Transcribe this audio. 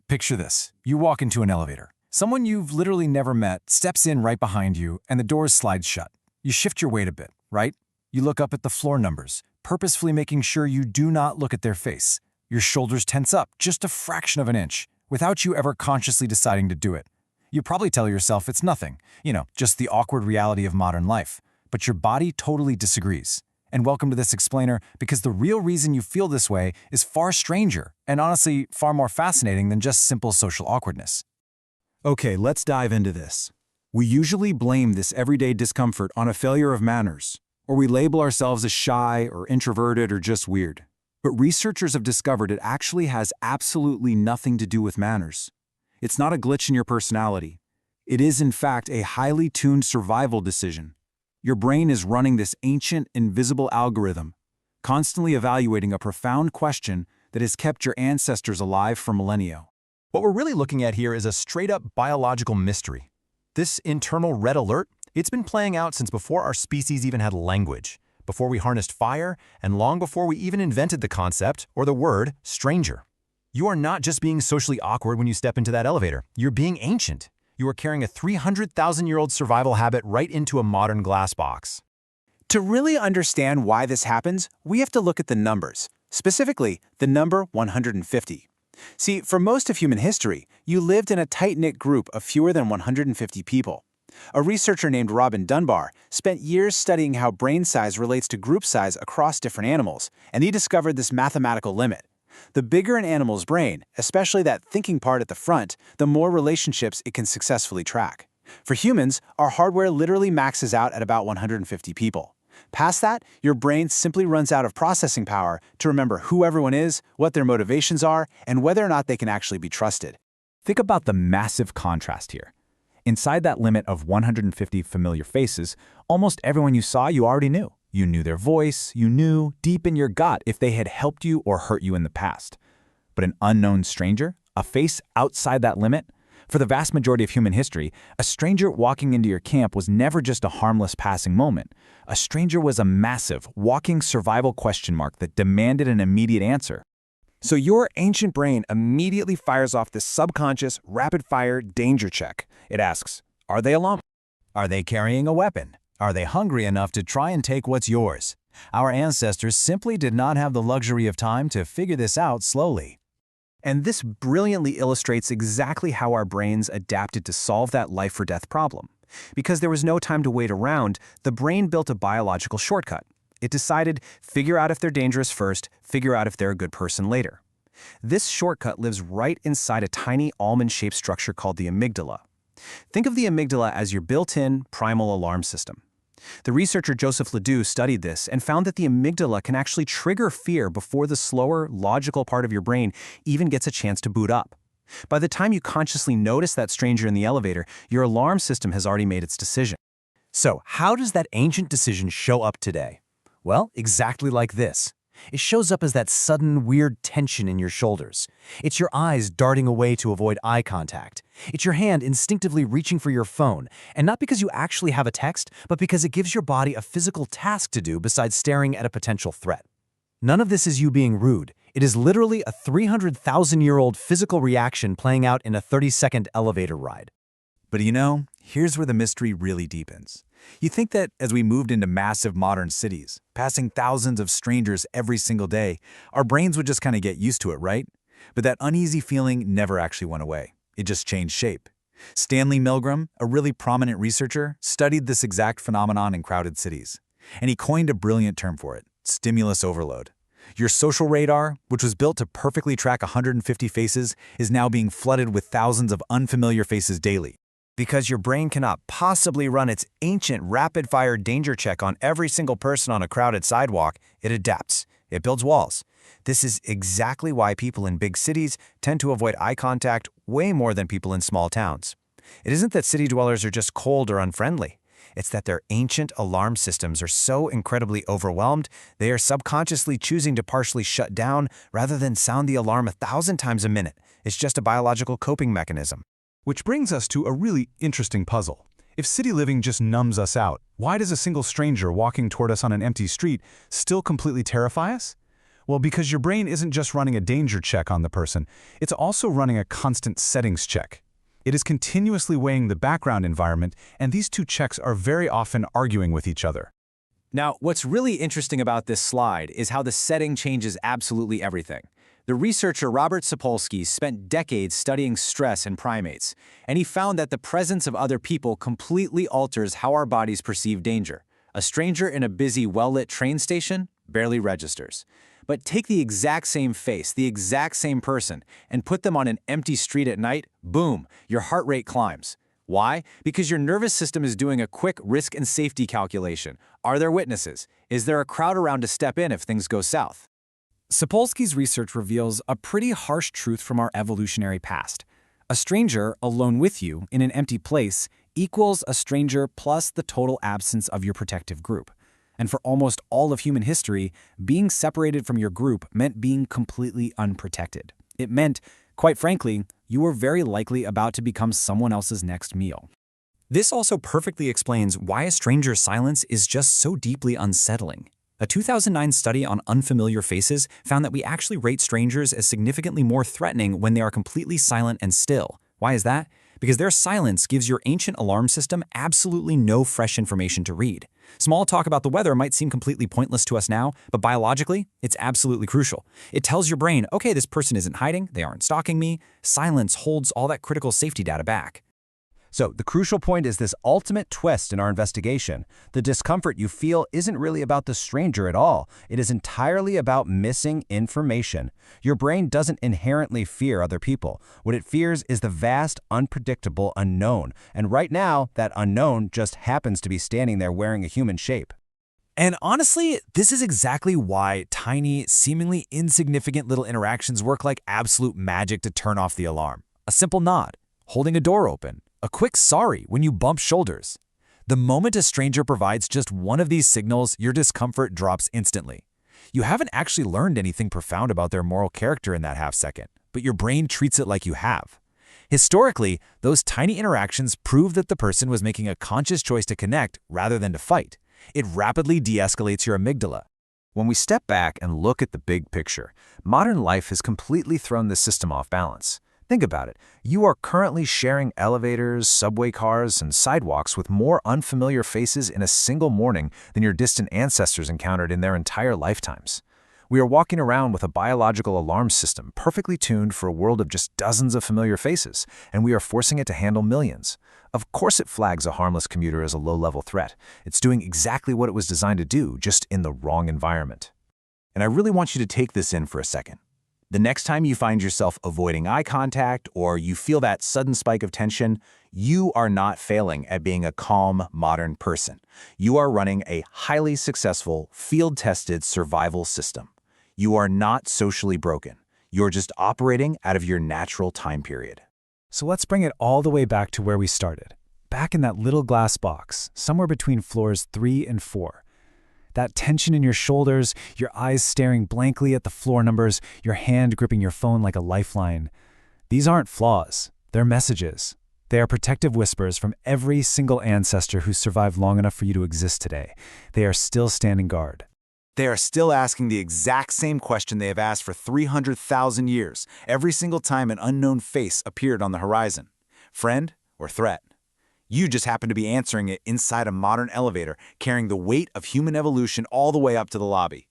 Picture this. You walk into an elevator. Someone you've literally never met steps in right behind you and the doors slide shut. You shift your weight a bit, right? You look up at the floor numbers, purposefully making sure you do not look at their face. Your shoulders tense up just a fraction of an inch, without you ever consciously deciding to do it. You probably tell yourself it's nothing, just the awkward reality of modern life. But your body totally disagrees. And welcome to this explainer, because the real reason you feel this way is far stranger and honestly far more fascinating than just simple social awkwardness. Okay, let's dive into this. We usually blame this everyday discomfort on a failure of manners, or we label ourselves as shy or introverted or just weird. But researchers have discovered it actually has absolutely nothing to do with manners. It's not a glitch in your personality. It is, in fact, a highly tuned survival decision. Your brain is running this ancient, invisible algorithm, constantly evaluating a profound question that has kept your ancestors alive for millennia. What we're really looking at here is a straight-up biological mystery. This internal red alert, it's been playing out since before our species even had language, before we harnessed fire, and long before we even invented the concept, or the word, stranger. You are not just being socially awkward when you step into that elevator. You're being ancient. You are carrying a 300,000-year-old survival habit right into a modern glass box. To really understand why this happens, we have to look at the numbers, specifically the number 150. See, for most of human history, you lived in a tight-knit group of fewer than 150 people. A researcher named Robin Dunbar spent years studying how brain size relates to group size across different animals, and he discovered this mathematical limit. The bigger an animal's brain, especially that thinking part at the front, the more relationships it can successfully track. For humans, our hardware literally maxes out at about 150 people. Past that, your brain simply runs out of processing power to remember who everyone is, what their motivations are, and whether or not they can actually be trusted. Think about the massive contrast here. Inside that limit of 150 familiar faces, almost everyone you saw you already knew. You knew their voice, you knew deep in your gut if they had helped you or hurt you in the past. But an unknown stranger, a face outside that limit? For the vast majority of human history, a stranger walking into your camp was never just a harmless passing moment. A stranger was a massive, walking survival question mark that demanded an immediate answer. So your ancient brain immediately fires off this subconscious, rapid-fire danger check. It asks, are they alone? Are they carrying a weapon? Are they hungry enough to try and take what's yours? Our ancestors simply did not have the luxury of time to figure this out slowly. And this brilliantly illustrates exactly how our brains adapted to solve that life-or-death problem. Because there was no time to wait around, the brain built a biological shortcut. It decided, figure out if they're dangerous first, figure out if they're a good person later. This shortcut lives right inside a tiny almond-shaped structure called the amygdala. Think of the amygdala as your built-in primal alarm system. The researcher Joseph Ledoux studied this and found that the amygdala can actually trigger fear before the slower, logical part of your brain even gets a chance to boot up. By the time you consciously notice that stranger in the elevator, your alarm system has already made its decision. So, how does that ancient decision show up today? Well, exactly like this. It shows up as that sudden, weird tension in your shoulders. It's your eyes darting away to avoid eye contact. It's your hand instinctively reaching for your phone, and not because you actually have a text, but because it gives your body a physical task to do besides staring at a potential threat. None of this is you being rude. It is literally a 300,000-year-old physical reaction playing out in a 30-second elevator ride. But here's where the mystery really deepens. You think that as we moved into massive modern cities, passing thousands of strangers every single day, our brains would just kind of get used to it, right? But that uneasy feeling never actually went away. It just changed shape. Stanley Milgram, a really prominent researcher, studied this exact phenomenon in crowded cities. And he coined a brilliant term for it: stimulus overload. Your social radar, which was built to perfectly track 150 faces, is now being flooded with thousands of unfamiliar faces daily. Because your brain cannot possibly run its ancient rapid-fire danger check on every single person on a crowded sidewalk, it adapts. It builds walls. This is exactly why people in big cities tend to avoid eye contact way more than people in small towns. It isn't that city dwellers are just cold or unfriendly. It's that their ancient alarm systems are so incredibly overwhelmed, they are subconsciously choosing to partially shut down rather than sound the alarm 1,000 times a minute. It's just a biological coping mechanism. Which brings us to a really interesting puzzle. If city living just numbs us out, why does a single stranger walking toward us on an empty street still completely terrify us? Well, because your brain isn't just running a danger check on the person, it's also running a constant settings check. It is continuously weighing the background environment, and these two checks are very often arguing with each other. Now, what's really interesting about this slide is how the setting changes absolutely everything. The researcher Robert Sapolsky spent decades studying stress in primates, and he found that the presence of other people completely alters how our bodies perceive danger. A stranger in a busy, well-lit train station barely registers. But take the exact same face, the exact same person, and put them on an empty street at night, boom, your heart rate climbs. Why? Because your nervous system is doing a quick risk and safety calculation. Are there witnesses? Is there a crowd around to step in if things go south? Sapolsky's research reveals a pretty harsh truth from our evolutionary past. A stranger alone with you in an empty place equals a stranger plus the total absence of your protective group. And for almost all of human history, being separated from your group meant being completely unprotected. It meant, quite frankly, you were very likely about to become someone else's next meal. This also perfectly explains why a stranger's silence is just so deeply unsettling. A 2009 study on unfamiliar faces found that we actually rate strangers as significantly more threatening when they are completely silent and still. Why is that? Because their silence gives your ancient alarm system absolutely no fresh information to read. Small talk about the weather might seem completely pointless to us now, but biologically, it's absolutely crucial. It tells your brain, okay, this person isn't hiding, they aren't stalking me. Silence holds all that critical safety data back. So the crucial point is this ultimate twist in our investigation. The discomfort you feel isn't really about the stranger at all. It is entirely about missing information. Your brain doesn't inherently fear other people. What it fears is the vast, unpredictable unknown. And right now, that unknown just happens to be standing there wearing a human shape. And honestly, this is exactly why tiny, seemingly insignificant little interactions work like absolute magic to turn off the alarm. A simple nod, holding a door open, a quick sorry when you bump shoulders. The moment a stranger provides just one of these signals, your discomfort drops instantly. You haven't actually learned anything profound about their moral character in that half second, but your brain treats it like you have. Historically, those tiny interactions prove that the person was making a conscious choice to connect rather than to fight. It rapidly de-escalates your amygdala. When we step back and look at the big picture, modern life has completely thrown the system off balance. Think about it. You are currently sharing elevators, subway cars, and sidewalks with more unfamiliar faces in a single morning than your distant ancestors encountered in their entire lifetimes. We are walking around with a biological alarm system perfectly tuned for a world of just dozens of familiar faces, and we are forcing it to handle millions. Of course it flags a harmless commuter as a low-level threat. It's doing exactly what it was designed to do, just in the wrong environment. And I really want you to take this in for a second. The next time you find yourself avoiding eye contact or you feel that sudden spike of tension, you are not failing at being a calm, modern person. You are running a highly successful, field-tested survival system. You are not socially broken. You're just operating out of your natural time period. So let's bring it all the way back to where we started. Back in that little glass box, somewhere between floors 3 and 4. That tension in your shoulders, your eyes staring blankly at the floor numbers, your hand gripping your phone like a lifeline. These aren't flaws, they're messages. They are protective whispers from every single ancestor who survived long enough for you to exist today. They are still standing guard. They are still asking the exact same question they have asked for 300,000 years, every single time an unknown face appeared on the horizon. Friend or threat? You just happen to be answering it inside a modern elevator, carrying the weight of human evolution all the way up to the lobby.